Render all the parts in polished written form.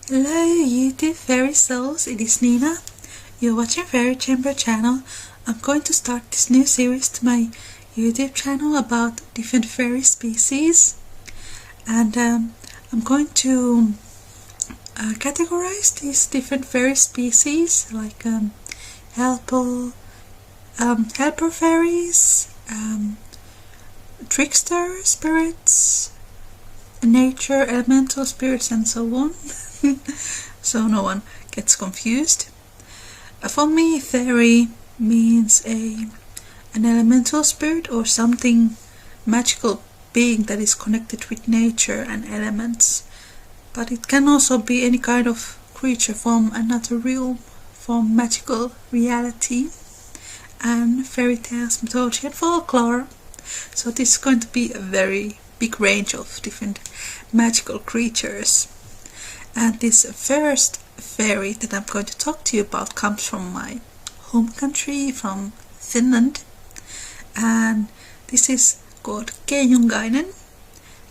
Hello YouTube fairy souls, it is Nina. You're watching Fairychamber channel. I'm going to start this new series to my YouTube channel about different fairy species, and I'm going to categorize these different fairy species like helper fairies, trickster spirits, nature elemental spirits, and so on. So no one gets confused. For me, fairy means an elemental spirit or something magical being that is connected with nature and elements, but it can also be any kind of creature from another realm, from magical reality and fairy tales, mythology and folklore. So this is going to be a very big range of different magical creatures. And this first fairy that I'm going to talk to you about comes from my home country, from Finland, and this is called Keijungainen,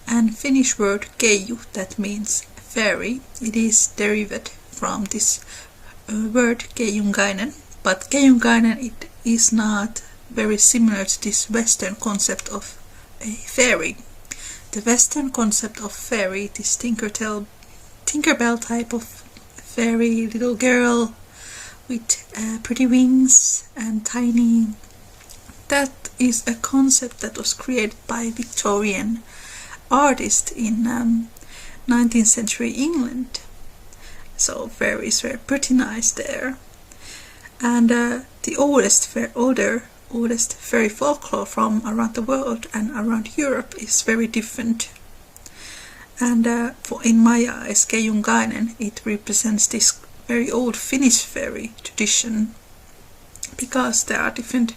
and Finnish word keiju, that means fairy. It is derived from this word Keijungainen, but Keijungainen, it is not very similar to this Western concept of a fairy. The Western concept of fairy, this Tinkerbell type of fairy, little girl with pretty wings and tiny, that is a concept that was created by Victorian artists in 19th century England. So fairies were pretty nice there. And the oldest fairy folklore from around the world and around Europe is very different. And in my eyes, Keijungainen, it represents this very old Finnish fairy tradition, because there are different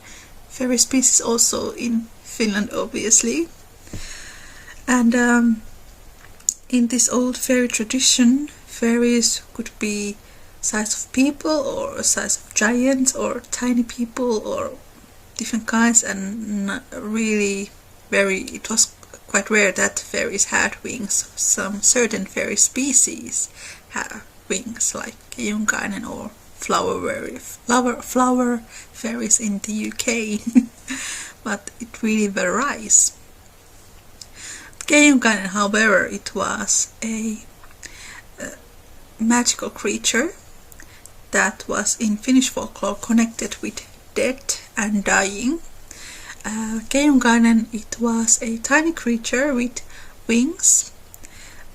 fairy species also in Finland, obviously. And in this old fairy tradition, fairies could be size of people or size of giants or tiny people or different kinds, and really it was quite rare that fairies had wings. Some certain fairy species have wings, like Keijungainen or flower fairies in the UK, but it really varies. Keijungainen, however, it was a magical creature that was in Finnish folklore connected with death and dying. Keijungainen, it was a tiny creature with wings,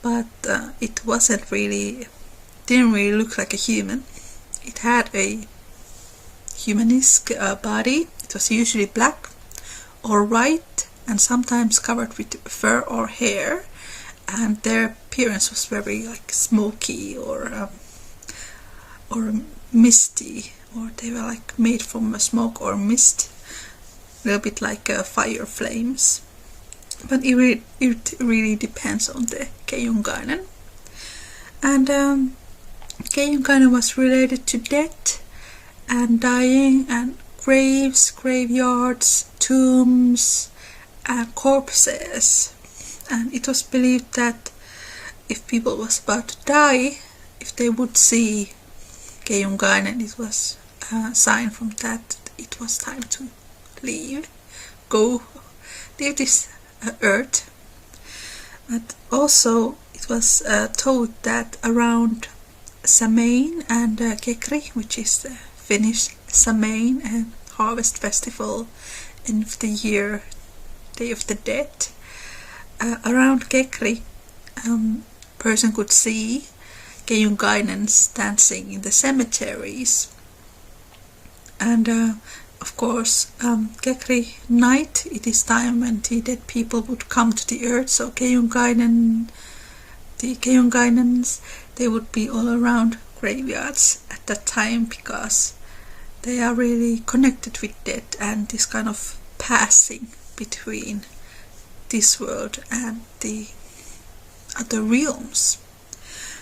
but it didn't really look like a human. It had a humanesque body. It was usually black or white and sometimes covered with fur or hair, and their appearance was very like smoky or misty, or they were like made from smoke or mist, a little bit like fire flames. But it really depends on the Keijungainen. And Keijungainen was related to death and dying and graves, graveyards, tombs and corpses. And it was believed that if people was about to die, if they would see Keijungainen, it was a sign from that it was time to leave this earth. But also it was told that around Samain and Kekri, which is the Finnish Samain and harvest festival, end of the year, Day of the Dead, around Kekri, person could see Keijungainens dancing in the cemeteries. And of course, Kekri night, it is time when the dead people would come to the earth, so the Keijungainens, they would be all around graveyards at that time, because they are really connected with death and this kind of passing between this world and the other realms.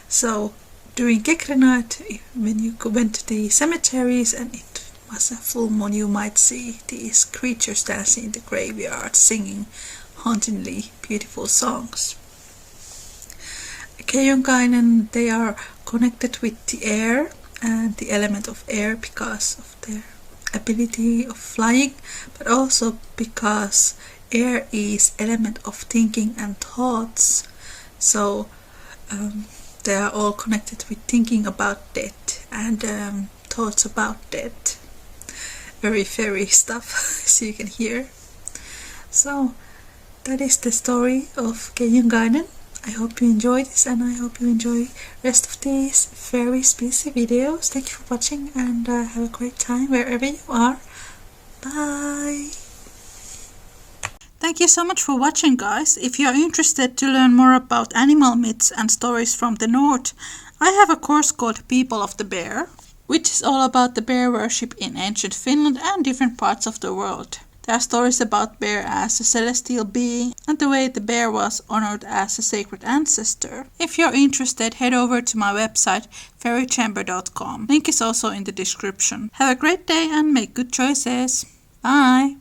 So during Kekri night, when you went to the cemeteries and it was a full moon, you might see these creatures dancing in the graveyard, singing hauntingly beautiful songs. Keychains, they are connected with the air and the element of air because of their ability of flying, but also because air is element of thinking and thoughts. So they are all connected with thinking about death and thoughts about death. Very fairy stuff, as you can hear. So that is the story of Keychains. I hope you enjoyed this, and I hope you enjoy rest of these fairy species videos. Thank you for watching, and have a great time wherever you are. Bye! Thank you so much for watching, guys. If you are interested to learn more about animal myths and stories from the north, I have a course called People of the Bear, which is all about the bear worship in ancient Finland and different parts of the world. There are stories about bear as a celestial being and the way the bear was honored as a sacred ancestor. If you're interested, head over to my website fairychamber.com. Link is also in the description. Have a great day and make good choices. Bye!